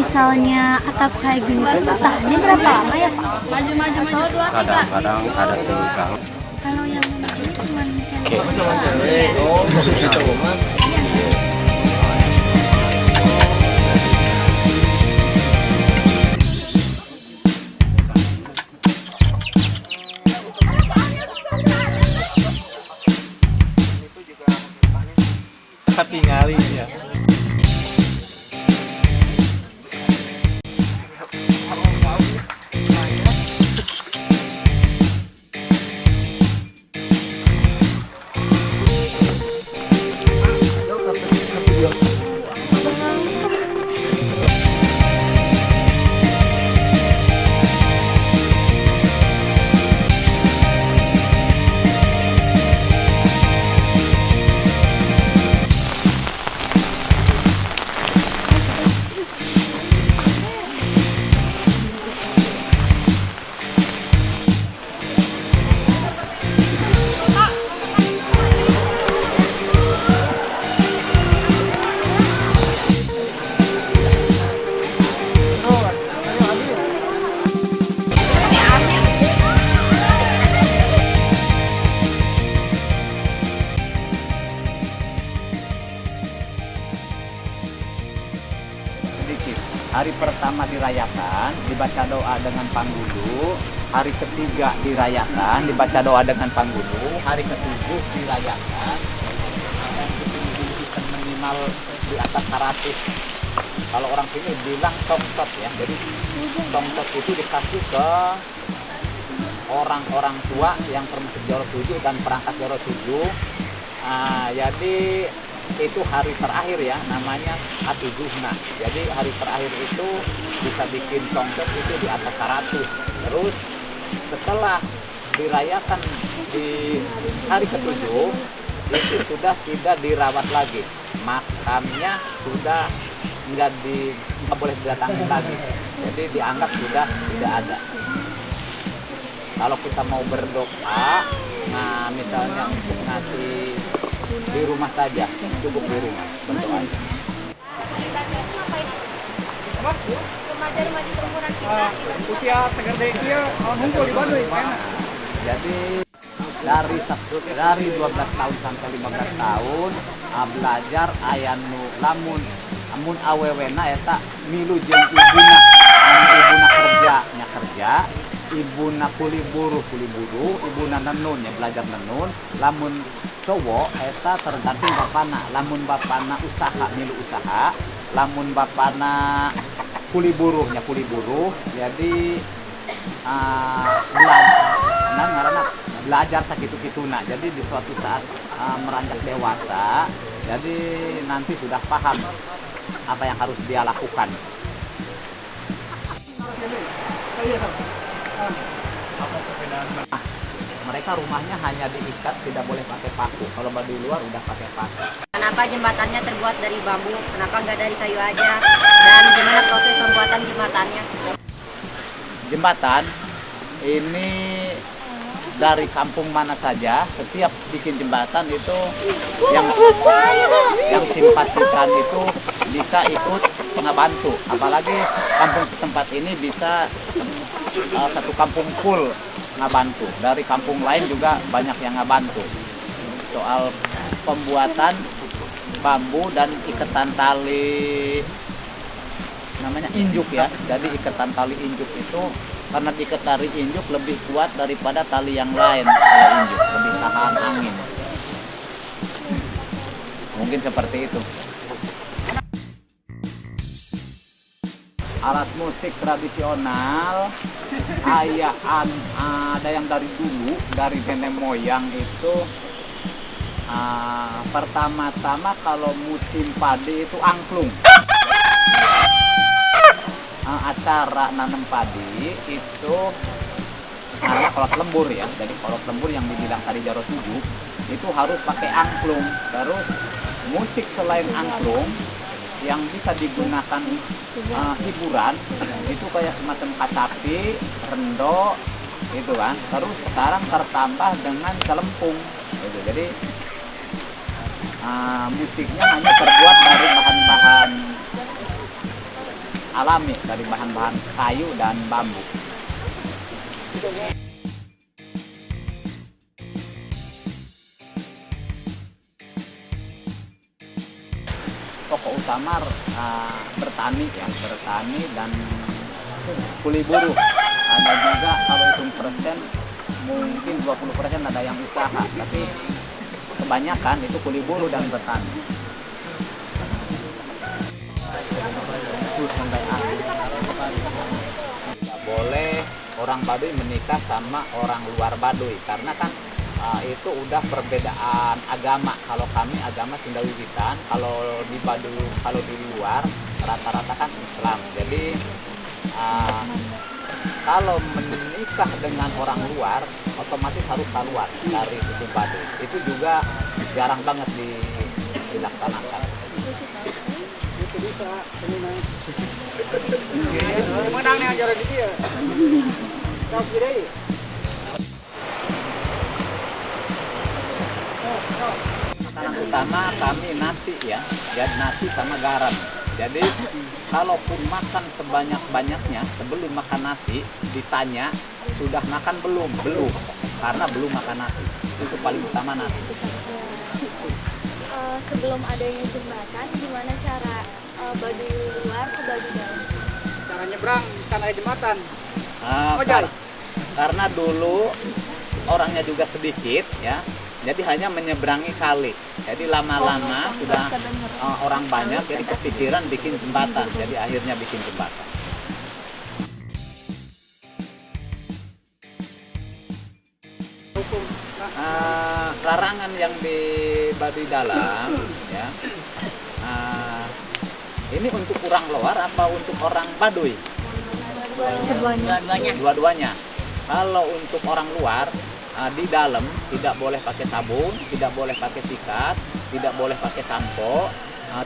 misalnya atap kayak gini tuh tahannya berapa lama ya Pak? Kadang-kadang ada 3. Kalau yang ini cuma tinggalin ya. Hari pertama dirayakan, dibaca doa dengan panggulu. Hari ketiga dirayakan, dibaca doa dengan panggulu. Hari ketujuh dirayakan, dan ketinggian bisa minimal di atas 100. Kalau orang sini bilang tongtot ya. Jadi tongtot itu dikasih ke orang-orang tua yang termasuk Joro 7 dan perangkat Joro 7. Jadi itu hari terakhir ya, namanya Atujuhna. Jadi hari terakhir itu bisa bikin tongket itu di atas 100. Terus setelah dirayakan di hari ketujuh itu sudah tidak dirawat lagi, makamnya sudah nggak boleh didatangi lagi. Jadi dianggap sudah tidak ada. Kalau kita mau berdoa, nah misalnya untuk ngasih di rumah saja, cukup di rumah berdoa aja. remaja-remaja seumuran kita Usia segede dia ngumpul di Baduy. Jadi dari 12 tahun sampai 15 tahun belajar aya nu lamun awewena eta milu jeung ibuna kerja ibuna kuli buru ibuna nenun ya belajar nenun. Lamun cowok eta tergantung bapana, lamun bapana usaha milu usaha, lamun bapana kuli buruh jadi belajar sakitu-kituna. Jadi di suatu saat meranjak dewasa, jadi nanti sudah paham apa yang harus dia lakukan. Mereka rumahnya hanya diikat, tidak boleh pakai paku. Kalau di luar udah pakai paku. Kenapa jembatannya terbuat dari bambu? Kenapa nggak dari kayu aja? Dan gimana proses pembuatan jembatannya? Jembatan ini dari kampung mana saja, setiap bikin jembatan itu yang simpatisan itu bisa ikut ngebantu. Apalagi kampung setempat ini bisa satu kampung full ngabantu. Dari kampung lain juga banyak yang ngabantu. Soal pembuatan bambu dan ikatan tali namanya injuk ya. Jadi ikatan tali injuk itu karena diikat tali injuk lebih kuat daripada tali yang lain. Kalau injuk lebih tahan angin. Mungkin seperti itu. Alat musik tradisional ada yang dari dulu, dari nenek moyang itu pertama-tama kalau musim padi itu angklung. Acara nanam padi itu karena kolot lembur ya. Jadi kolot lembur yang dibilang tadi Jaro 7 itu harus pakai angklung. Terus musik selain angklung yang bisa digunakan hiburan itu kayak semacam kacapi, rendo gitu kan. Terus sekarang tertambah dengan celempung gitu. Jadi musiknya hanya terbuat dari bahan-bahan alami dari bahan-bahan kayu dan bambu. Pokok utama bertani ya, bertani dan kuli buruh. Ada juga kalau hitung persen mungkin 20% ada yang usaha, tapi kebanyakan itu kuli buruh dan bertani. Tidak boleh orang Baduy menikah sama orang luar Baduy karena kan itu udah perbedaan agama. Kalau kami agama Sunda Wiwitan, kalau di Baduy, kalau di luar rata-rata kan Islam. Jadi kalau menikah dengan orang luar otomatis harus keluar dari suku Baduy. Itu juga jarang banget dilaksanakan. Itu bisa menang nih ajaran itu ya. Kau kira makanan utama kami nasi ya, jadi nasi sama garam. Jadi kalaupun makan sebanyak-banyaknya sebelum makan nasi ditanya sudah makan belum? Belum, karena belum makan nasi. Itu paling utama nasi. Sebelum adanya jembatan, gimana cara Baduy luar ke Baduy dalam? cara nyebrang kan ada jembatan. Ojol. Karena dulu orangnya juga sedikit ya, jadi hanya menyeberangi kali. Jadi lama-lama sudah orang banyak, jadi kepikiran bikin jembatan. Jadi akhirnya bikin jembatan. Larangan yang di Baduy dalam ya, ini untuk orang luar apa untuk orang Baduy? Dua-duanya. Kalau untuk orang luar di dalam tidak boleh pakai sabun, tidak boleh pakai sikat, tidak boleh pakai sampo,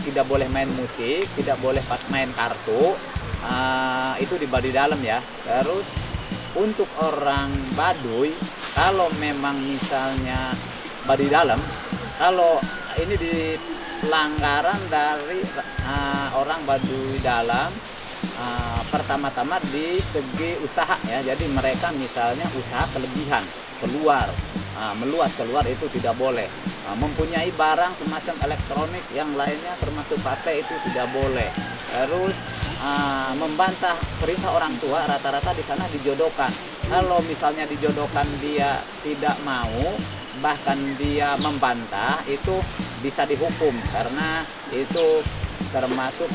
tidak boleh main musik, tidak boleh main kartu. Itu di Baduy dalam ya. Terus untuk orang Baduy, kalau memang misalnya Baduy dalam, kalau ini di pelanggaran dari orang Baduy dalam, pertama-tama di segi usaha ya. Jadi mereka misalnya usaha kelebihan keluar, meluas keluar itu tidak boleh. Mempunyai barang semacam elektronik yang lainnya termasuk HP itu tidak boleh. Terus membantah perintah orang tua, rata-rata di sana dijodohkan. Kalau misalnya dijodohkan dia tidak mau, bahkan dia membantah, itu bisa dihukum karena itu termasuk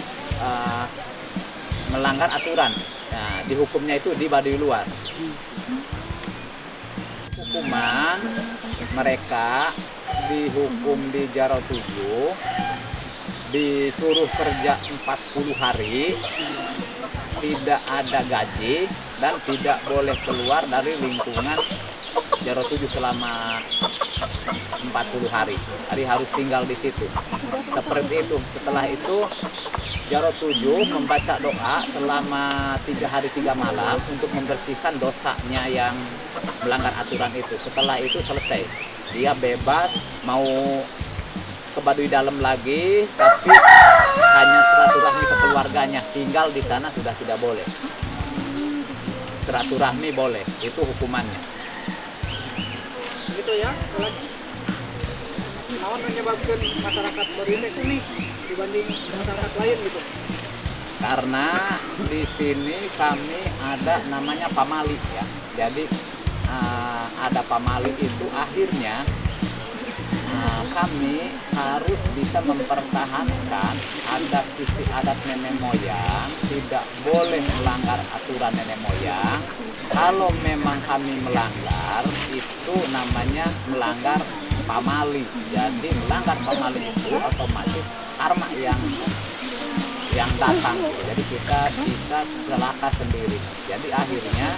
melanggar aturan. Nah, dihukumnya itu di Baduy luar. Hukuman mereka dihukum di Jaro 7, disuruh kerja 40 hari, tidak ada gaji, dan tidak boleh keluar dari lingkungan Jaro 7 selama 40 hari. Jadi harus tinggal di situ. Seperti itu. Setelah itu Jaro 7 membaca doa selama 3 hari 3 malam untuk membersihkan dosanya yang melanggar aturan itu. Setelah itu selesai. Dia bebas mau ke Baduy dalam lagi, tapi hanya silaturahmi ke keluarganya. Tinggal di sana sudah tidak boleh. Silaturahmi boleh, itu hukumannya. Gitu ya. Naon menyebabkan masyarakat Baduy itu nih dibanding masyarakat lain gitu? Karena di sini kami ada namanya pamali ya. Jadi ada pamali itu akhirnya kami harus bisa mempertahankan adat istiadat nenek moyang, tidak boleh melanggar aturan nenek moyang. Kalau memang kami melanggar, itu namanya melanggar pamali. Jadi melanggar pamali itu otomatis karma yang datang. Jadi kita bisa celaka sendiri. Jadi akhirnya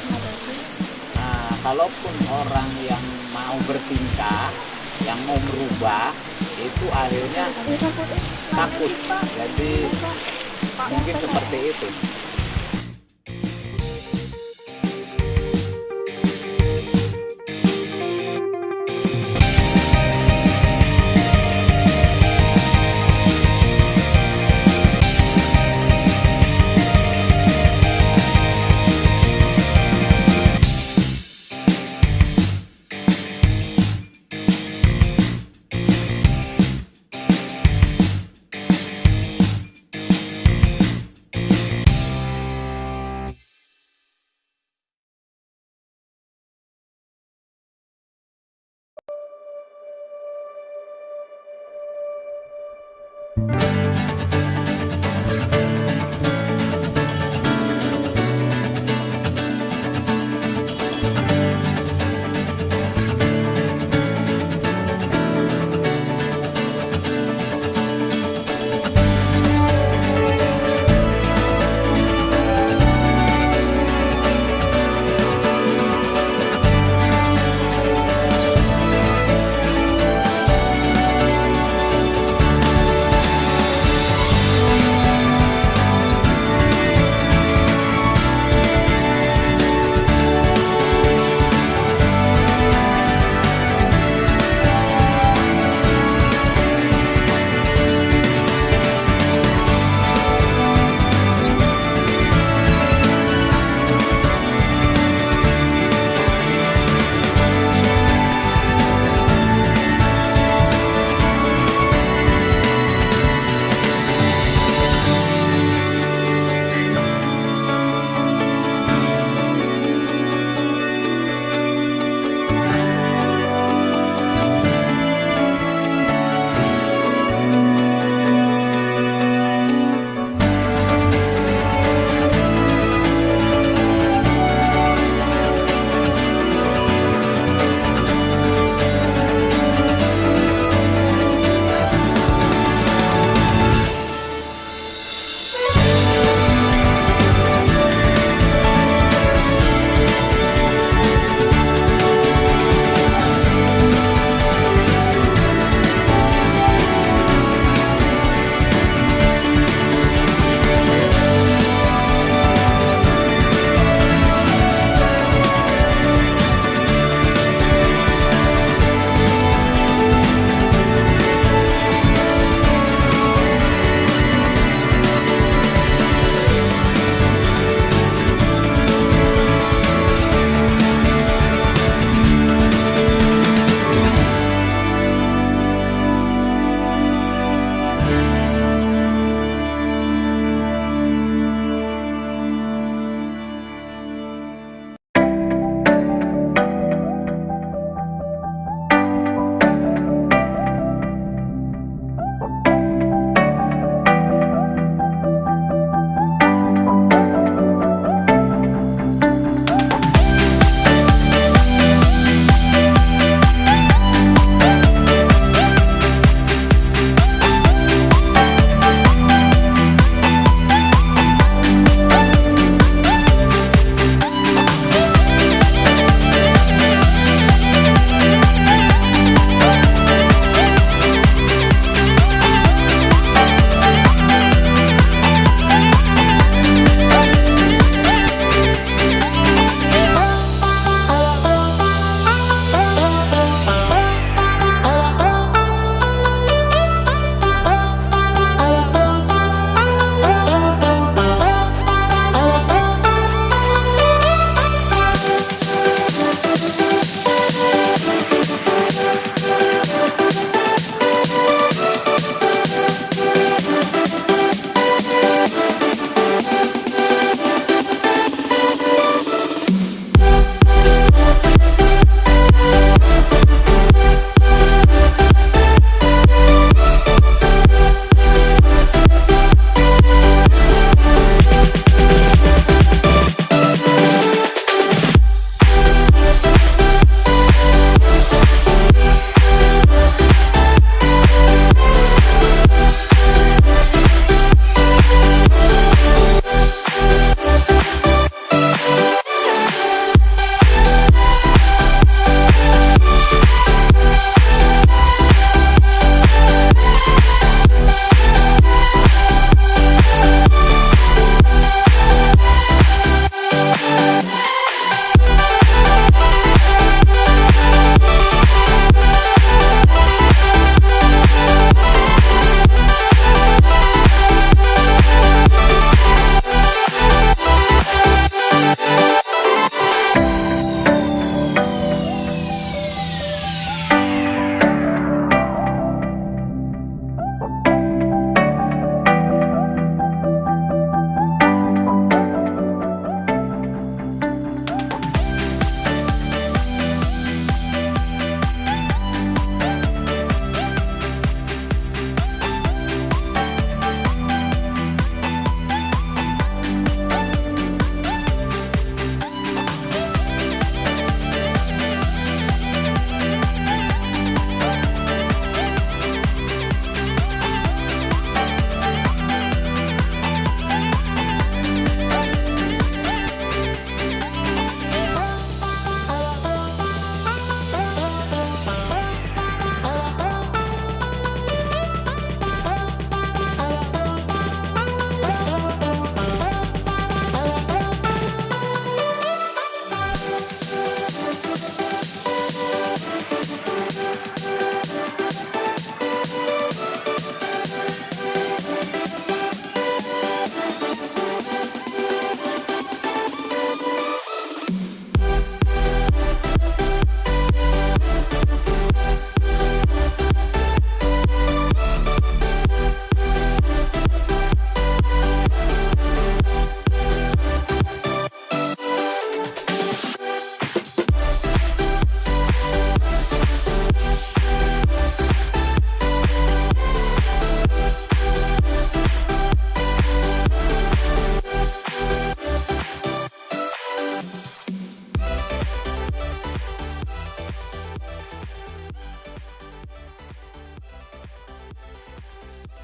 kalaupun orang yang mau bertingkah, yang mau merubah, itu akhirnya takut. Jadi mungkin seperti itu.